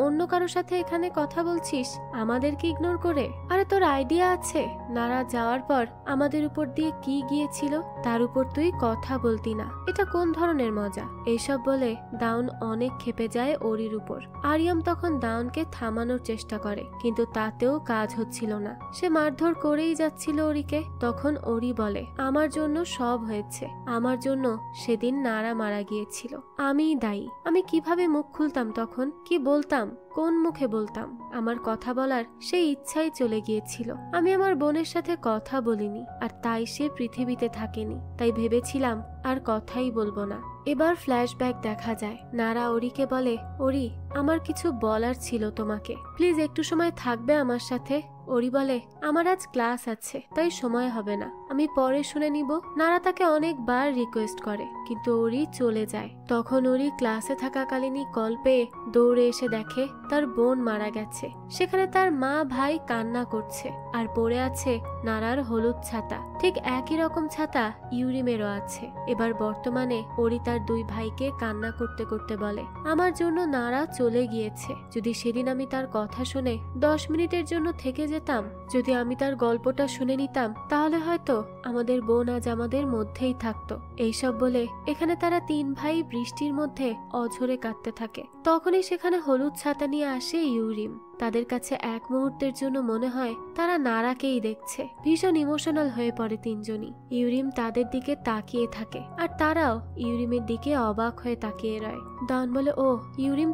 অন্য কারো সাথে এখানে কথা বলছিস আমাদেরকে ইগনোর করে। আরে তোর আইডিয়া আছে নারা যাওয়ার পর আমাদের উপর দিয়ে কি গিয়েছিল, তার উপর তুই কথা বলতি না? এটা কোন ধরনের মজা? এইসব বলে দাউন অনেক ক্ষেপে যায় ওরির উপর। আরিয়াম তখন দাউনকে থামানোর চেষ্টা করে, কিন্তু তাতেও কাজ হচ্ছিল না। সে মারধর করেই যাচ্ছিল ওরিকে। তখন ওরি বলে আমার জন্য সব হয়েছে, আমার জন্য সেদিন নারা মারা গিয়েছিল, আমিই দায়ী। আমি কিভাবে মুখ খুলতাম তখন? কি বলতাম? কোন মুখে বলতাম? আমার কথা বলার সেই ইচ্ছাই চলে গিয়েছিল। আমি আমার বোনের সাথে কথা বলিনি, আর তাই সে পৃথিবীতে থাকেনি। তাই ভেবেছিলাম আর কথাই বলবো না। এবার ফ্ল্যাশব্যাক দেখা যায়। নারা ওরিকে বলে ওরি, আমার কিছু বলার ছিল তোমাকে, প্লিজ একটু সময় থাকবে আমার সাথে? ওরি বলে আমার আজ ক্লাস আছে, তাই সময় হবে না, আমি পরে শুনে নিব। নারা তাকে অনেকবার রিকোয়েস্ট করে, কিন্তু ওরি চলে যায়। তখন ওরি ক্লাসে থাকাকালীনই কল পেয়ে দৌড়ে এসে দেখে তার বোন মারা গেছে। সেখানে তার মা ভাই কান্না করছে, আর পড়ে আছে নারার হলুদ ছাতা। ঠিক একই রকম ছাতা ইউরিমেরও আছে। এবার বর্তমানে ওরি তার 2 ভাইকে কান্না করতে করতে বলে আমার জন্য নারা চলে গিয়েছে। যদি সেদিন আমি তার কথা শুনে 10 মিনিটের জন্য থেকে যেতাম, যদি আমি তার গল্পটা শুনে নিতাম, তাহলে হয়তো আমাদের বোন আজ আমাদের মধ্যেই থাকতো। এইসব বলে এখানে তারা 3 ভাই বৃষ্টির মধ্যে অঝরে কাঁদতে থাকে। তখনই সেখানে হলুদ ছাতা নিয়ে আসে ইউরিম। তাদের কাছে এক মুহূর্তের জন্য মনে হয় তারা নারাকেই দেখছে। ভীষণ ইমোশনাল হয়ে পড়ে 3 জনই। ইউরিম তাদের দিকে তাকিয়ে থাকে, আর তারাও ইউরিমের দিকে অবাক হয়ে তাকিয়ে রয়। দাউন বলে ও ইউরিম,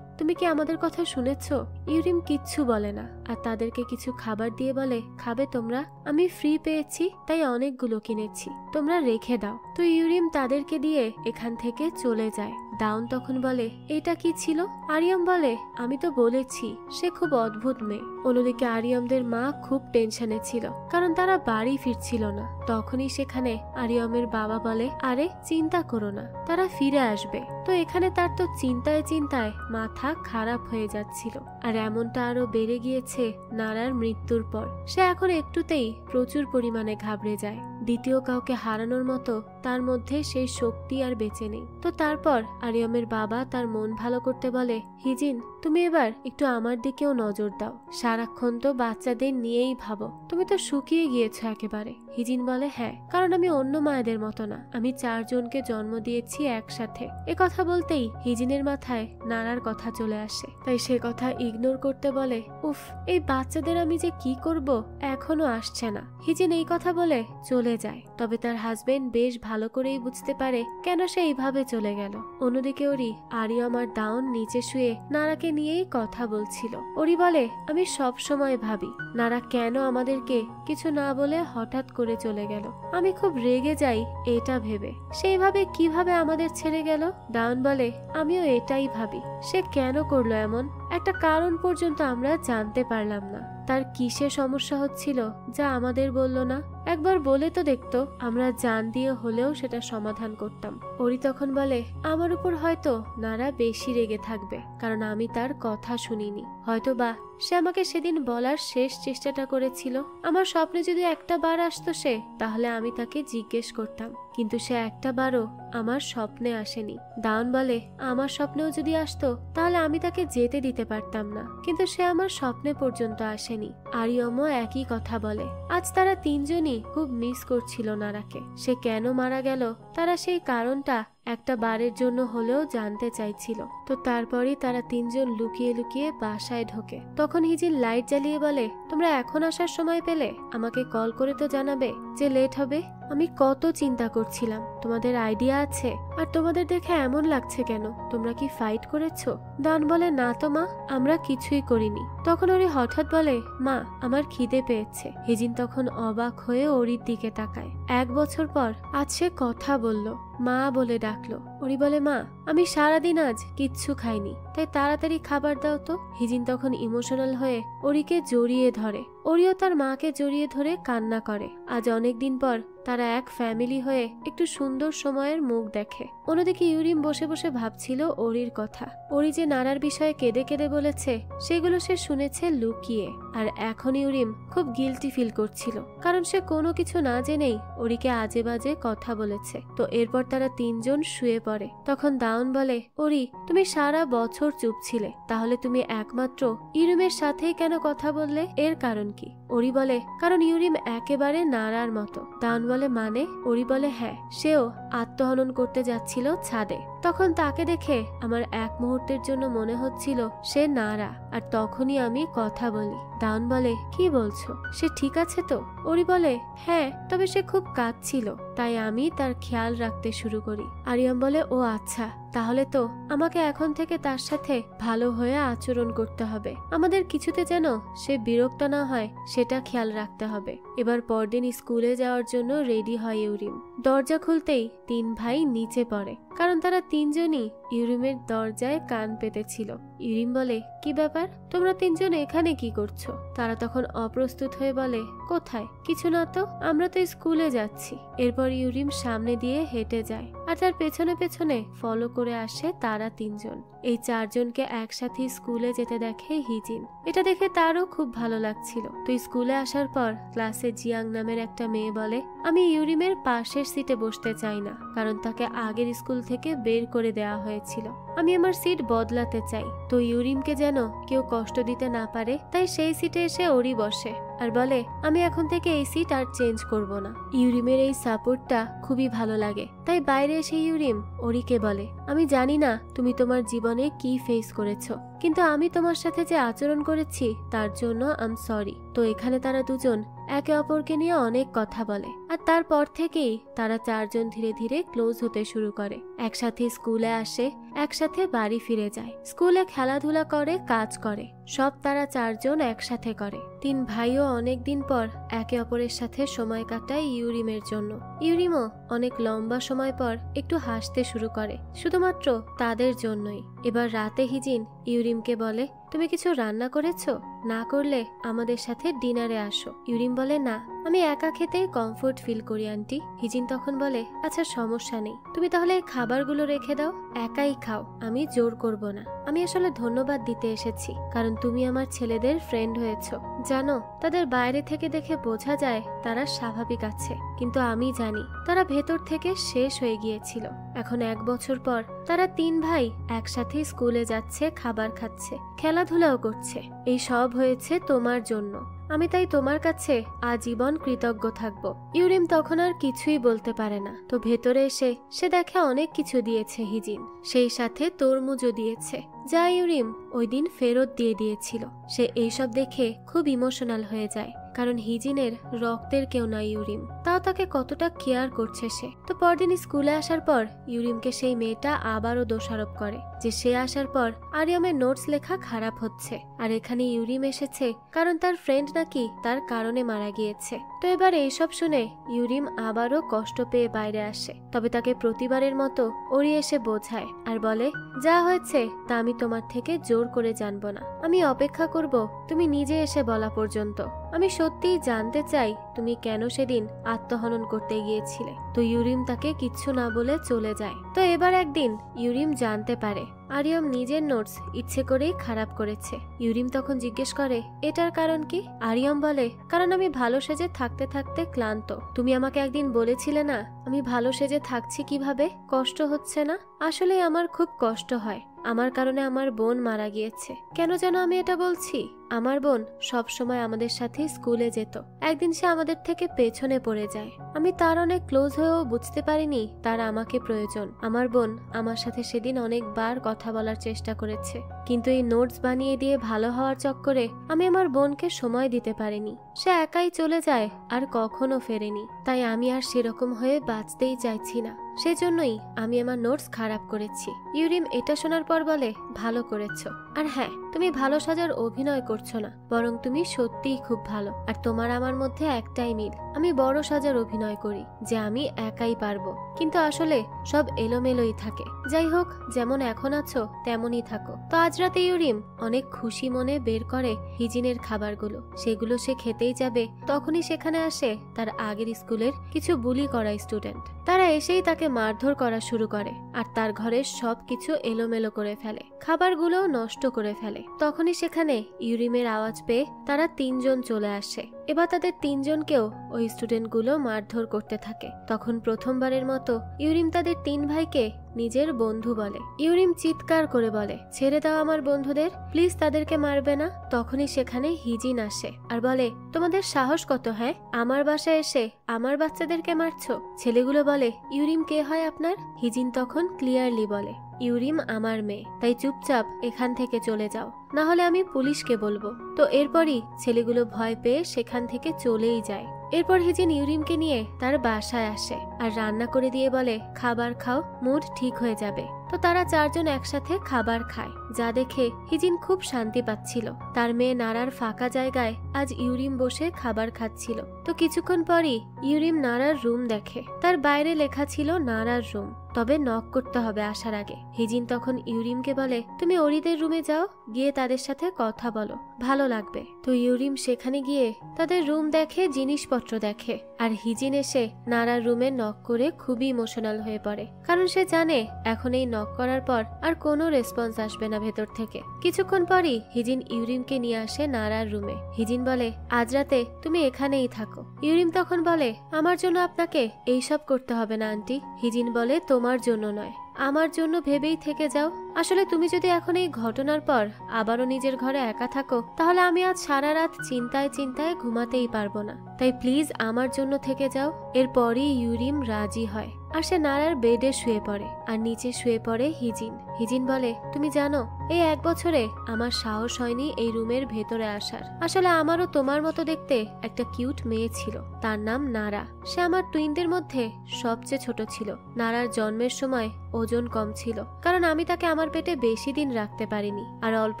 তুমি কি আমাদের কথা শুনেছ? ইউরিম কিচ্ছু বলে না, আর তাদেরকে কিছু খাবার দিয়ে বলে খাবে তোমরা? আমি ফ্রি পেয়েছি তাই অনেকগুলো কিনেছি, তোমরা রেখে দাও। তো ইউরিম তাদেরকে দিয়ে এখান থেকে চলে যায়। দাউন তখন বলে এটা কি ছিল? আরিয়াম বলে আমি তো বলেছি সে খুব অদ্ভুত মেয়ে। অন্যদিকে আরিয়ামদের মা খুব টেনশনে ছিল, কারণ তারা বাড়ি ফিরছিল না। তখনই সেখানে আরিয়ামের বাবা বলে আরে চিন্তা করো না, তারা ফিরে আসবে। তো এখানে তার তো চিন্তায় চিন্তায় মাথা খারাপ হয়ে যাচ্ছিল, আর এমনটা আরো বেড়ে গিয়েছে নারার মৃত্যুর পর। সে এখন একটুতেই প্রচুর পরিমাণে ঘাবড়ে যায়। দ্বিতীয় কাউকে হারানোর মতো তার মধ্যে সেই শক্তি আর বেঁচে নেই। তো তারপর আরিয়ামের বাবা তার মন ভালো করতে বলে হিজিন, তুমি এবার একটু আমার দিকেও নজর দাও। সারাক্ষণ তো বাচ্চাদের নিয়েই ভাবো, তুমি তো শুকিয়ে গিয়েছো একেবারে। হিজিন বলে হ্যাঁ, কারণ আমি অন্য মায়েদের মতো না, আমি 4 জনকে জন্ম দিয়েছি একসাথে। এ কথা বলতেই হিজিনের মাথায় নারার কথা চলে আসে, তাই সে কথা ইগনোর করতে বলে উফ, এই বাচ্চাদের আমি যে কি করব এখনো আসছে না। হিজিন এই কথা বলে চলে যায়। তবে তার হাজবেন্ড বেশ ভালো করেই বুঝতে পারে কেন সে এইভাবে চলে গেল। অন্যদিকে ওরি, আরিয়াম আর দাউন নিচে শুয়ে নারাকে নিয়েই কথা বলছিল। ওরি বলে আমি সব সময় ভাবি নারা কেন আমাদেরকে কিছু না বলে হঠাৎ করে চলে গেল। আমি খুব রেগে যাই এটা ভেবে, সেইভাবে কিভাবে আমাদের ছেড়ে গেল। দাউন বলে আমিও এটাই ভাবি, সে কেন করলো এমন? একটা কারণ পর্যন্ত আমরা জানতে পারলাম না। তার কিসে সমস্যা হচ্ছিল যা আমাদের বলল না? একবার বলে তো দেখতো, আমরা জান দিয়ে হলেও সেটা সমাধান করতাম। ওরি তখন বলে আমার উপর হয়তো নারা বেশি রেগে থাকবে, কারণ আমি তার কথা শুনিনি। হয়তো বা সে আমাকে সেদিন বলার শেষ চেষ্টাটা করেছিল। আমার স্বপ্নে যদি একটা বার আসতো সে, তাহলে আমি তাকে জিজ্ঞেস করতাম, কিন্তু সে একটা বারও আমার স্বপ্নে আসেনি। দাউন বলে আমার স্বপ্নেও যদি আসতো তাহলে আমি তাকে যেতে দিতে পারতাম না, কিন্তু সে আমার স্বপ্নে পর্যন্ত আসেনি। আরিয়ামও একই কথা বলে। আজ তারা 3 জনই খুব মিস করছিল নারাকে। সে কেন মারা গেল তারা সেই কারণটা একটা বারের জন্য হলেও জানতে চাইছিল। তো তারপরই তারা তিনজন লুকিয়ে লুকিয়ে বাসায় ঢোকে। তখন হিজিন লাইট জ্বালিয়ে বলে, তোমরা এখন আসার সময় পেলে আমাকে কল করে তো জানাবে যে লেট হবে। আমি কত চিন্তা করছিলাম, তোমাদের আইডিয়া আছে? আর তোমাদের দেখে এমন লাগছে কেন? তোমরা কি ফাইট করেছো? দান বলে, না তো মা, আমরা কিছুই করিনি। তখন ওরি হঠাৎ বলে, মা আমার খিদে পেয়েছে। হিজিন তখন অবাক হয়ে ওরির দিকে তাকায়। 1 বছর পর আজ সে কথা বলল, মা বলে ডাকলো। ওরি বলে, মা আমি সারাদিন আজ কিচ্ছু খাইনি, তাই তাড়াতাড়ি খাবার দাও তো। হিজিন তখন ইমোশনাল হয়ে ওরিকে জড়িয়ে ধরে। ওরিও তার মাকে জড়িয়ে ধরে কান্না করে। আজ অনেকদিন পর তারা এক ফ্যামিলি হয়ে একটু সুন্দর সময়ের মুখ দেখে। অন্যদিকে ইউরিম বসে বসে ভাবছিল ওরির কথা। ওরি যে নারার বিষয়ে কেঁদে কেঁদে বলেছে সেগুলো সে শুনেছে লুকিয়ে। আর এখন ইউরিম খুব গিল্টি ফিল করছিল, কারণ সে কোনো কিছু না জেনেই ওরিকে আজে বাজে কথা বলেছে। তো এরপর তারা তিনজন শুয়ে পড়ে। তখন দাউন বলে, ওরি তুমি সারা বছর চুপ ছিলে, তাহলে তুমি একমাত্র ইউরিমের সাথেই কেন কথা বললে? এর কারণ কি? ওরি বলে, কারণ ইউরিম একেবারে নারার মতো। দাউন বলে, মানে? ওরি বলে, হ্যাঁ, সেও আত্মহনন করতে যাচ্ছিল ছাদে। তখন তাকে দেখে আমার এক মুহূর্তের জন্য মনে হচ্ছিল সে নারা, আর তখনই আমি কথা বলি। দাউন বলে, কি বলছো? সে ঠিক আছে তো? ওরি বলে, হ্যাঁ, তবে সে খুব কাঁদছিল, তাই আমি তার খেয়াল রাখতে শুরু করি। আরিয়াম বলে, ও আচ্ছা, তাহলে তো আমাকে এখন থেকে তার সাথে ভালো হয়ে আচরণ করতে হবে। আমাদের কিছুতে যেন সে বিরক্ত না হয় সেটা খেয়াল রাখতে হবে। এবার পরদিন স্কুলে যাওয়ার জন্য রেডি হয় ইউরিম। দরজা খুলতেই 3 ভাই নিচে পড়ে, কারণ তারা তিনজনই ইউরিমের দরজায় কান পেতেছিল। ইউরিম বলে, কি ব্যাপার, তোমরা তিনজন এখানে কি করছো? তারা তখন অপ্রস্তুত হয়ে বলে, কোথায়? কিছু না তো, আমরা তো স্কুলে যাচ্ছি। এরপর ইউরিম সামনে দিয়ে হেঁটে যায়, আর তার পেছনে পেছনে ফলো করে আসে তারা তিনজন। এই 4 জনকে একসাথে স্কুলে যেতে দেখে হিজিন। এটা দেখে তারও খুব ভালো লাগছিল। তো স্কুলে আসার পর ক্লাসে জিয়াং নামের একটা মেয়ে বলে, আমি ইউরিমের পাশের সিটে বসতে চাই না, কারণ তাকে আগের স্কুল থেকে বের করে দেওয়া হয়েছিল। আমি আমার সিট বদলাতে চাই। তো ইউরিমকে যেন কেউ কষ্ট দিতে না পারে, তাই সেই সিটে এসে ওরি বসে আর বলে, আমি এখন থেকে এই সিট আর চেঞ্জ করব না। ইউরিমের এই সাপোর্টটা খুবই ভালো লাগে, তাই বাইরে এসে ইউরিম ওরিকে বলে, আমি জানি না তুমি তোমার জীবনে কি ফেস করেছো, কিন্তু আমি তোমার সাথে যে আচরণ করেছি তার জন্য আই এম সরি। তো এখানে তারা দুজন একে অপরকে নিয়ে অনেক কথা বলে, আর তারপর থেকেই তারা 4 জন ধীরে ধীরে ক্লোজ হতে শুরু করে। একসাথে স্কুলে আসে, একসাথে বাড়ি ফিরে যায়, স্কুলে খেলাধুলা করে, কাজ করে, সব তারা 4 জন একসাথে করে। 3 ভাইও অনেকদিন পর একে অপরের সাথে সময় কাটায় ইউরিমের জন্য। ইউরিমও অনেক লম্বা সময় পর একটু হাসতে শুরু করে, শুধুমাত্র তাদের জন্যই। এবার রাতে হিজিন ইউরিমকে বলে, তুমি কিছু রান্না করেছো? না করলে আমাদের সাথে ডিনারে আসো। ইউরিম বলে, না, আমি একা খেতেই কমফোর্ট ফিল করি আন্টি। হিজিন তখন বলে, আচ্ছা সমস্যা নেই, তুমি তাহলে এই খাবারগুলো রেখে দাও, একাই খাও, আমি জোর করব না। আমি আসলে ধন্যবাদ দিতে এসেছি, কারণ তুমি আমার ছেলেদের ফ্রেন্ড হয়েছো। জানো, তাদের বাইরে থেকে দেখে বোঝা যায় তারা স্বাভাবিক আছে, কিন্তু আমি জানি তারা ভেতর থেকে শেষ হয়ে গিয়েছিল। এখন 1 বছর পর তারা 3 ভাই একসাথে স্কুলে যাচ্ছে, খাবার খাচ্ছে, খেলাধুলাও করছে। এই সব হয়েছে তোমার জন্য। আমি তাই তোমার কাছে আজীবন কৃতজ্ঞ থাকবো। ইউরিম তখন আর কিছুই বলতে পারে না। তো ভেতরে এসে সে দেখে অনেক কিছু দিয়েছে হিজিন, সেই সাথে তরমুজও দিয়েছে, যা ইউরিম ওই দিন ফেরত দিয়ে দিয়েছিল। সে এইসব দেখে খুব ইমোশনাল হয়ে যায়, কারণ হিজিনের রক্তের কেউ না ইউরিম, তাও তাকে কতটা কেয়ার করছে সে। তো পরদিন স্কুলে আসার পর ইউরিমকে সেই মেয়েটা আবারও দোষারোপ করে যে সে আসার পর আরিয়ামের নোটস লেখা খারাপ হচ্ছে, আর এখানে ইউরিম এসেছে কারণ তার ফ্রেন্ড নাকি তার কারণে মারা গিয়েছে। তো এবার এইসব শুনে ইউরিম আবারও কষ্ট পেয়ে বাইরে আসে, তবে তাকে প্রতিবারের মতো ওরি এসে বোঝায় আর বলে, যা হয়েছে তা আমি তোমার থেকে জোর করে জানবো না, আমি অপেক্ষা করব তুমি নিজে এসে বলা পর্যন্ত। আমি সত্যিই জানতে চাই তুমি কেন সেদিন আত্মহনন করতে গিয়েছিলে। তো ইউরিম তাকে কিচ্ছু না বলে চলে যায়। তো এবার একদিন ইউরিম জানতে পারে আরিয়াম নিজের নোটস ইচ্ছে করেই খারাপ করেছে। ইউরিম তখন জিজ্ঞেস করে, এটার কারণ কি? আরিয়াম বলে, কারণ আমি ভালো সেজে থাকতে থাকতে ক্লান্ত। তুমি আমাকে একদিন বলেছিলে না আমি ভালো সেজে থাকছি কিভাবে, কষ্ট হচ্ছে না? আসলে আমার খুব কষ্ট হয়, আমার কারণে আমার বোন মারা গিয়েছে। কেন যেন আমি এটা বলছি? আমার বোন সব সময় আমাদের সাথে স্কুলে যেত। একদিন সে আমাদের থেকে পেছনে পড়ে যায়। আমি তার অনেক ক্লোজ হয়েও বুঝতে পারিনি তার আমাকে প্রয়োজন। আমার বোন আমার সাথে সেদিন অনেকবার কথা বলার চেষ্টা করেছে, কিন্তু এই নোটস বানিয়ে দিয়ে ভালো হওয়ার চক্করে আমি আমার বোনকে সময় দিতে পারিনি। সে একাই চলে যায় আর কখনো ফেরেনি। তাই আমি আর সেরকম হয়ে বাঁচতেই চাইছি না। সেজন্যই আমি আমার নোটস খারাপ করেছি। ইউরিম এটা শোনার পর বলে, ভালো করেছো। আর হ্যাঁ, তুমি ভালো সাজার অভিনয় করছো না, বরং তুমি সত্যিই খুব ভালো। আর তোমার আমার মধ্যে একটাই মিল, আমি বড় সাজার অভিনয় করি যে আমি একাই পারবো, কিন্তু আসলে সব এলোমেলোই থাকে। যাই হোক, যেমন এখন আছো তেমনই থাকো। তো আজ রাতে ইউরিম অনেক খুশি মনে বের করে হিজিনের খাবারগুলো। সেগুলো সে খেতেই যাবে, তখনই সেখানে আসে তার আগের স্কুলের কিছু বুলি করা স্টুডেন্ট। তারা এসেই তাকে মারধর করা শুরু করে আর তার ঘরের সবকিছু এলোমেলো করে ফেলে, খাবারগুলো নষ্ট করে ফেলে। তখনই সেখানে ইউরিমের আওয়াজ পেয়ে তারা 3 জন চলে আসে। এবার তাদের 3 জনকেও ওই স্টুডেন্টগুলো মারধর করতে থাকে। তখন প্রথমবারের মতো ইউরিম তাদের 3 ভাইকে নিজের বন্ধু বলে। ইউরিম চিৎকার করে বলে, ছেড়ে দাও আমার বন্ধুদের, প্লিজ তাদেরকে মারবে না। তখনই সেখানে হিজিন আসে আর বলে, তোমাদের সাহস কত, হ্যাঁ, আমার বাসায় এসে আমার বাচ্চাদেরকে মারছো? ছেলেগুলো বলে, ইউরিম কে হয় আপনার? হিজিন তখন ক্লিয়ারলি বলে, ইউরিম আমার মেয়ে, তাই চুপচাপ এখান থেকে চলে যাও, না হলে আমি পুলিশকে বলবো। তো এরপরই ছেলেগুলো ভয় পেয়ে সেখান থেকে চলেই যায়। এরপর হিজিন ইউরিমকে নিয়ে তার বাসায় আসে আর রান্না করে দিয়ে বলে, খাবার খাও, মুড ঠিক হয়ে যাবে। তো তারা 4 জন একসাথে খাবার খায়, যা দেখে হিজিন খুব শান্তি পাচ্ছিল। তার মেয়ে নারার ফাঁকা জায়গায় আজ ইউরিম বসে খাবার খাচ্ছিল। তো কিছুক্ষণ পরই ইউরিম নারার রুম দেখে, তার বাইরে লেখা ছিল নারার রুম, তবে নক করতে হবে আসার আগে। হিজিন তখন ইউরিমকে বলে, তুমি ওরিদের রুমে যাও, গিয়ে তাদের সাথে কথা বলো, ভালো লাগবে। তো ইউরিম সেখানে গিয়ে তাদের রুম দেখে, জিনিসপত্র দেখে। আর হিজিন এসে নারার রুমে নক করে খুবই ইমোশনাল হয়ে পড়ে, কারণ সে জানে এখন এই নক করার পর আর কোনো রেসপন্স আসবে না ভেতর থেকে। কিছুক্ষণ পরই হিজিন ইউরিমকে নিয়ে আসে নারার রুমে। হিজিন বলে, আজ রাতে তুমি এখানেই থাকো। ইউরিম তখন বলে, আমার জন্য আপনাকে এইসব করতে হবে না আন্টি। হিজিন বলে, তোমার জন্য নয়, আমার জন্য ভেবেই থেকে যাও। আসলে তুমি যদি এখন এই ঘটনার পর আবারও নিজের ঘরে একা থাকো, তাহলে আমি আজ সারা রাত চিন্তায় চিন্তায় ঘুমাতেই পারবো না, তাই প্লিজ আমার জন্য থেকে যাও। এরপরই ইউরিম রাজি হয় আর সে নারার বেডে শুয়ে পড়ে আর নিচে শুয়ে পড়ে হিজিন। হিজিন বলে, তুমি জানো, এই 1 বছরে আমার সাহস হয়নি এই রুমের ভেতরে আসার। আসলে আমারও তোমার মতো দেখতে একটা কিউট মেয়ে ছিল, তার নাম নারা। সে আমার টুইনদের মধ্যে সবচেয়ে ছোট ছিল। নারার জন্মের সময় ওজন কম ছিল, কারণ আমি তাকে আমার পেটে বেশি দিন রাখতে পারিনি। আর অল্প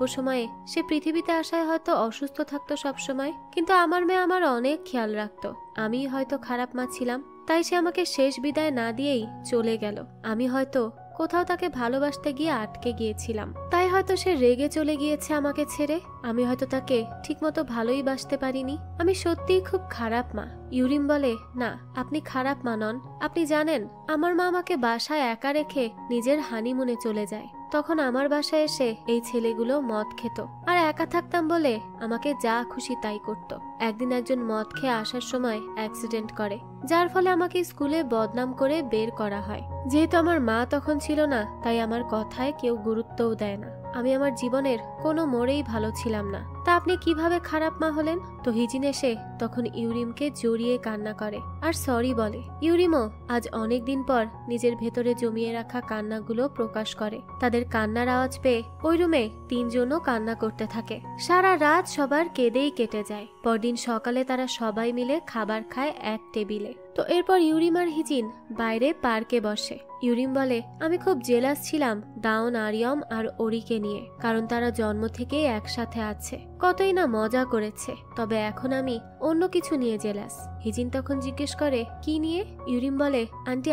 সময়ে সে পৃথিবীতে আসায় হয়তো অসুস্থ থাকতো সব সময়, কিন্তু আমার মেয়ে আমার অনেক খেয়াল রাখতো। আমি হয়তো খারাপ মা ছিলাম, তাই সে আমাকে শেষ বিদায় না দিয়েই চলে গেল। আমি হয়তো কোথাও তাকে ভালোবাসতে গিয়ে আটকে গিয়েছিলাম, তাই হয়তো সে রেগে চলে গিয়েছে আমাকে ছেড়ে। আমি হয়তো তাকে ঠিকমতো ভালোই বাসতে পারিনি। আমি সত্যিই খুব খারাপ মা। ইউরিম বলে, না, আপনি খারাপ মা নন। আপনি জানেন, আমার মা আমাকে বাসায় একা রেখে নিজের হানিমুনে চলে যায়। তখন আমার বাসায় এসে এই ছেলেগুলো মদ খেত আর একা থাকতাম বলে আমাকে যা খুশি তাই করত। একদিন একজন মদ খেয়ে আসার সময় অ্যাক্সিডেন্ট করে, যার ফলে আমাকে স্কুলে বদনাম করে বের করা হয়। যেহেতু আমার মা তখন ছিল না, তাই আমার কথায় কেউ গুরুত্বও দেয় না। আমি আমার জীবনের কোনো মোড়েই ভালো ছিলাম না। তা আপনি কিভাবে খারাপ মা হলেন? তো হিজিন এসে তখন ইউরিমকে জড়িয়ে কান্না করে আর সরি বলে। ইউরিমও আজ অনেক দিন পর নিজের ভেতরে জমিয়ে রাখা কান্নাগুলো প্রকাশ করে। তাদের কান্নার আওয়াজ পেয়ে ওই রুমে 3 জনও কান্না করতে থাকে। সারা রাত সবার কেঁদেই কেটে যায়। পরদিন সকালে তারা সবাই মিলে খাবার খায় এক টেবিলে। তো এরপর ইউরিম আর হিজিন বাইরে পার্কে বসে। ইউরিম বলে, আমি খুব জেলাস ছিলাম দাউন, আরিয়ম আর ওরিকে নিয়ে, কারণ তারা জন্ম থেকেই একসাথে আছে, কতই না মজা করেছে। তবে এখন আমি অন্য কিছু নিয়ে জেলাস। হিজিন তখন জিজ্ঞেস করে, কি নিয়ে? ইউরিম বলে, আন্টি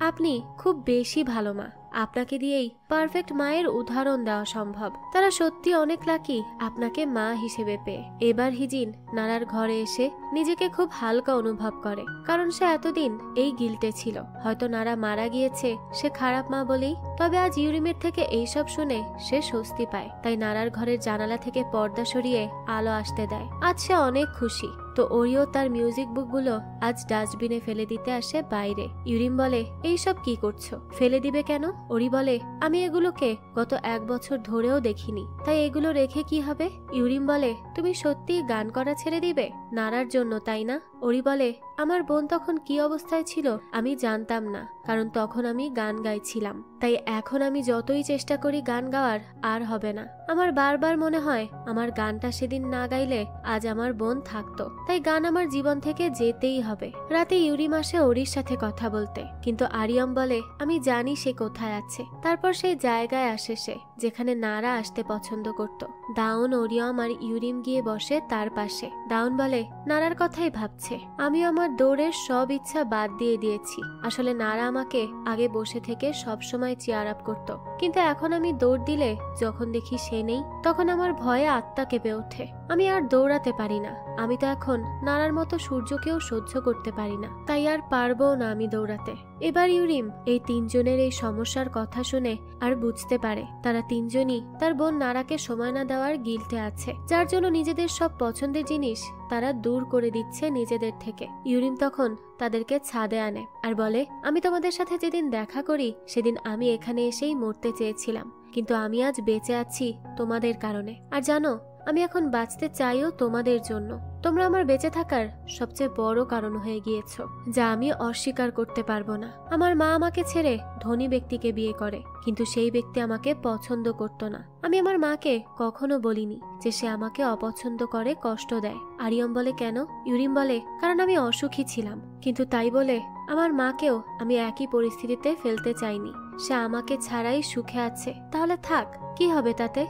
আপনি খুব বেশি ভালো মা। আপনাকে দিয়েই পারফেক্ট মায়ের উদাহরণ দেওয়া সম্ভব। তারা সত্যি অনেক লাকি আপনাকে মা হিসেবে পেয়ে। এবার হিজিন নারার ঘরে এসে নিজেকে খুব হালকা অনুভব করে, কারণ সে এতদিন এই গিল্টে ছিল, হয়তো নারা মারা গিয়েছে সে খারাপ মা বলেই। তবে আজ ইউরিমের থেকে এইসব শুনে সে স্বস্তি পায়, তাই নারার ঘরের জানালা থেকে পর্দা সরিয়ে আলো আসতে দেয়। আজ সে অনেক খুশি। তো ওরিও তার মিউজিক বুকগুলো আজ ডাস্টবিনে ফেলে দিতে আসে বাইরে। ইউরিম বলে, এইসব কি করছো, ফেলে দিবে কেন? ওরি বলে, আমি এগুলোকে গত 1 বছর ধরেও দেখিনি, তাই এগুলো রেখে কি হবে? ইউরিম বলে, তুমি সত্যি গান করা ছেড়ে দিবে? নারার জন্য, তাই না? ওরি বলে, আমার বোন তখন কি অবস্থায় ছিল আমি জানতাম না, কারণ তখন আমি গান গাইছিলাম। তাই এখন আমি যতই চেষ্টা করি গান গাওয়ার, আর হবে না। আমার বারবার মনে হয় আমার গানটা সেদিন না গাইলে আজ আমার বোন থাকতো। তাই গান আমার জীবন থেকে যেতেই হবে। রাতে ইউরিম আসে ওরির সাথে কথা বলতে, কিন্তু আরিয়াম বলে, আমি জানি সে কোথায় আছে। তারপর সেই জায়গায় আসে সে যেখানে নারা আসতে পছন্দ করত। দাউন, ওরিয়ম আর ইউরিম গিয়ে বসে তার পাশে। দাউন বলে, নারার কথাই ভাবছে। আমিও আমার দৌড়ের সব ইচ্ছা বাদ দিয়ে দিয়েছি। আসলে নারা আমাকে আগে বসে থেকে সব সময় চেয়ার আপ করত, কিন্তু এখন আমি দৌড় দিলে যখন দেখি সে নেই, তখন আমার ভয়ে আত্মা কেঁপে ওঠে। আমি আর দৌড়াতে পারি না। আমি তো এখন নারার মতো সূর্যকেও সহ্য করতে পারি না, তাই আর পারবো না আমি দৌড়াতে। এবার ইউরিম এই 3 জনের এই সমস্যার কথা শুনে আর বুঝতে পারে তারা 3 জনই তার বোন নারাকে সময় না দেওয়ার গিল্টে আছে, যার জন্য নিজেদের সব পছন্দের জিনিস তারা দূর করে দিচ্ছে নিজেদের থেকে। ইউরিম তখন তাদেরকে ছাদে আনে আর বলে, আমি তোমাদের সাথে যেদিন দেখা করি সেদিন আমি এখানে এসেই মরতে চেয়েছিলাম, কিন্তু আমি আজ বেঁচে আছি তোমাদের কারণে। আর জানো, আমি এখন বাঁচতে চাইও তোমাদের জন্য। তোমরা আমার বেঁচে থাকার সবচেয়ে বড় কারণ হয়ে গিয়েছো, যা আমি অস্বীকার করতে পারবো না। আমার মা আমাকে ছেড়ে ধনী ব্যক্তিকে বিয়ে করে, কিন্তু সেই ব্যক্তি আমাকে পছন্দ করতো না। আমি আমার মাকে কখনো বলিনি যে সে আমাকে অপছন্দ করে, কষ্ট দেয়। আরিয়ম বলে, কেন? ইউরিম বলে, কারণ আমি অসুখী ছিলাম, কিন্তু তাই বলে আমার মাকেও আমি একই পরিস্থিতিতে ফেলতে চাইনি। সে আমাকে ছাড়াই সুখে আছে, তাহলে থাক, কি হবে তাতে?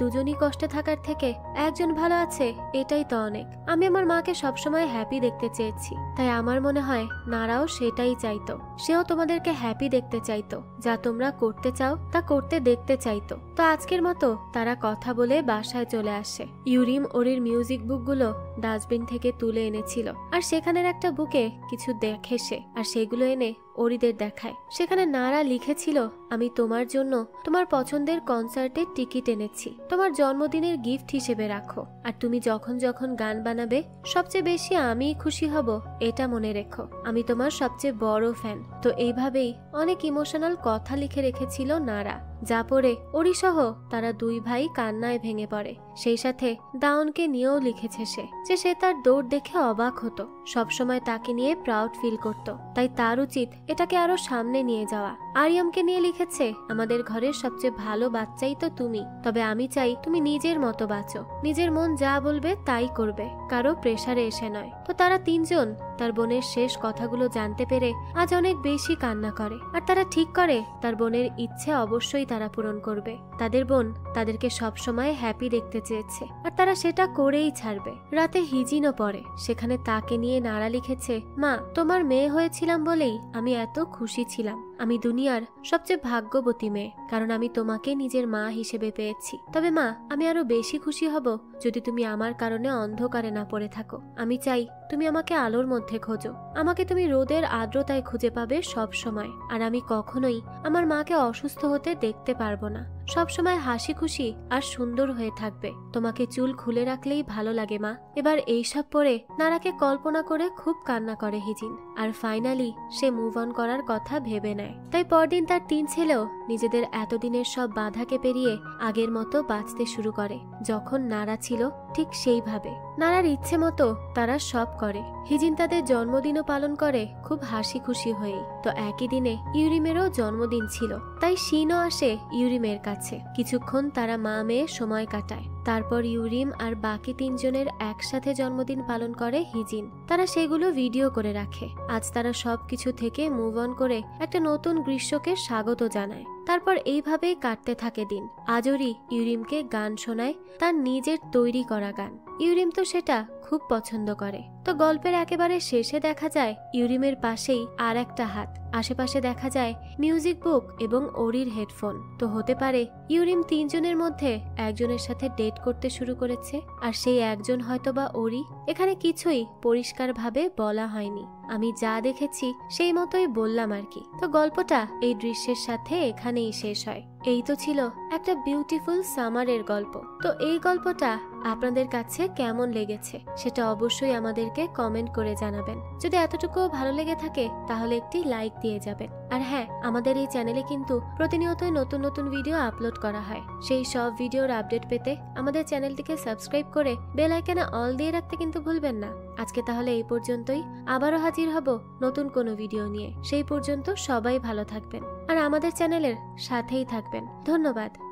দুজনই কষ্টে থাকার থেকে একজন ভালো আছে, এটাই তো অনেক। আমি আমার মাকে সবসময় হ্যাপি দেখতে চেয়েছি, তাই আমার মনে হয় নারাও সেটাই চাইতো। সেও তোমাদেরকে হ্যাপি দেখতে চাইতো, যা তোমরা করতে চাও তা করতে দেখতে চাইতো। তো আজকের মতো তারা কথা বলে বাসায় চলে আসে। ইউরিম ওরির মিউজিক বুকগুলো ডাস্টবিন থেকে তুলে এনেছিল, আর সেখানের একটা বুকে কিছু দেখে সে, আর সেগুলো এনে ওরিদের দেখায়। সেখানে নারা লিখেছিল, আমি তোমার জন্য তোমার পছন্দের কনসার্টের টিকিট এনেছি, তোমার জন্মদিনের গিফট হিসেবে রাখো। আর তুমি যখন যখন গান বানাবে সবচেয়ে বেশি আমিই খুশি হব, এটা মনে রেখো। আমি তোমার সবচেয়ে বড় ফ্যান। তো এইভাবেই অনেক ইমোশনাল কথা লিখে রেখেছিল নারা, যা পড়ে ওরি সহ তারা 2 ভাই কান্নায় ভেঙে পড়ে। সেই সাথে দাউনকে নিয়েও লিখেছে সে, যে সে তার দৌড় দেখে অবাক হতো, সবসময় তাকে নিয়ে প্রাউড ফিল করত, তাই তার উচিত এটাকে আরো সামনে নিয়ে যাওয়া। আরিয়ামকে নিয়ে লিখেছে, আমাদের ঘরের সবচেয়ে ভালো বাচ্চাই তো তুমি, তবে আমি চাই তুমি নিজের মতো বাঁচো, নিজের মন যা বলবে তাই করবে, কারো প্রেসারে এসে নয়। তো তারা 3 জন তার বোনের শেষ কথাগুলো জানতে পেরে আজ অনেক বেশি কান্না করে, আর তারা ঠিক করে তার বোনের ইচ্ছে অবশ্যই তারা পূরণ করবে। তাদের বোন তাদেরকে সবসময় হ্যাপি দেখতে চেয়েছে, আর তারা সেটা করেই ছাড়বে। রাতে হিজিনও পড়ে, সেখানে তাকে নিয়ে নারা লিখেছে, মা, তোমার মেয়ে হয়েছিলাম বলেই আমি এত খুশি ছিলাম। আমি দুনিয়ার সবচেয়ে ভাগ্যবতী মেয়ে, কারণ আমি তোমাকে নিজের মা হিসেবে পেয়েছি। তবে মা, আমি আরো বেশি খুশি হব যদি তুমি আমার কারণে অন্ধকারে না পড়ে থাকো। আমি চাই তুমি আমাকে আলোর মধ্যে খোঁজো, আমাকে তুমি রোদের আর্দ্রতায় খুঁজে পাবে সব সময়। আর আমি কখনোই আমার মাকে অসুস্থ হতে দেখতে পারবো না। সবসময় হাসি খুশি আর সুন্দর হয়ে থাকবে। তোমাকে চুল খুলে রাখলেই ভালো লাগে মা। এবার এইসব পরে নারাকে কল্পনা করে খুব কান্না করে হিজিন, আর ফাইনালি সে মুভ অন করার কথা ভেবে নেয়। তাই পরদিন তার 3 ছেলেও নিজেদের এতদিনের সব বাধাকে পেরিয়ে আগের মতো বাঁচতে শুরু করে। যখন নারা ছিল ঠিক সেইভাবে নারার ইচ্ছে মতো তারা সব করে। হিজিন তাদের জন্মদিনও পালন করে খুব হাসি খুশি হয়েই। তো একই দিনে ইউরিমেরও জন্মদিন ছিল, তাই শিনও আসে ইউরিমের কাছে। কিছুক্ষণ তারা মা মেয়ে সময় কাটায়। তারপর ইউরিম আর বাকি 3 জনের একসাথে জন্মদিন পালন করে হিজিন। তারা সেগুলো ভিডিও করে রাখে। আজ তারা সবকিছু থেকে মুভ অন করে একটা নতুন গ্রীষ্মকে স্বাগত জানায়। তারপর এইভাবেই কাটতে থাকে দিন। আজরি ইউরিমকে গান শোনায়, তার নিজের তৈরি করা গান। ইউরিম তো সেটা খুব পছন্দ করে। তো গল্পের একেবারে শেষে দেখা যায় ইউরিমের পাশেই আর একটা হাত, আশেপাশে দেখা যায় মিউজিক বুক এবং ওরির হেডফোন। তো হতে পারে ইউরিম 3 জনের মধ্যে একজনের সাথে ডেট করতে শুরু করেছে, আর সেই একজন হয়তোবা ওরি। এখানে কিছুই পরিষ্কারভাবে বলা হয়নি। আমি যা দেখেছি সেই মতোই বললাম আর কি। তো গল্পটা এই দৃশ্যের সাথে এখানেই শেষ হয়। এই তো ছিল একটা বিউটিফুল সামারের গল্প। তো এই গল্পটা আপনাদের কাছে কেমন লেগেছে সেটা অবশ্যই আমাদেরকে কমেন্ট করে জানাবেন। যদি এতটুকু ভালো লেগে থাকে তাহলে একটি লাইক দিয়ে যাবেন। আর হ্যাঁ, আমাদের এই চ্যানেলে কিন্তু প্রতিনিয়তই নতুন নতুন ভিডিও আপলোড করা হয়। সেই সব ভিডিওর আপডেট পেতে আমাদের চ্যানেলটিকে সাবস্ক্রাইব করে বেল আইকনে অল দিয়ে রাখতে কিন্তু ভুলবেন না। আজকে তাহলে এই পর্যন্তই, আবারও হাজির হব নতুন কোনো ভিডিও নিয়ে। সেই পর্যন্ত সবাই ভালো থাকবেন আর আমাদের চ্যানেলের সাথেই থাকবেন। ধন্যবাদ।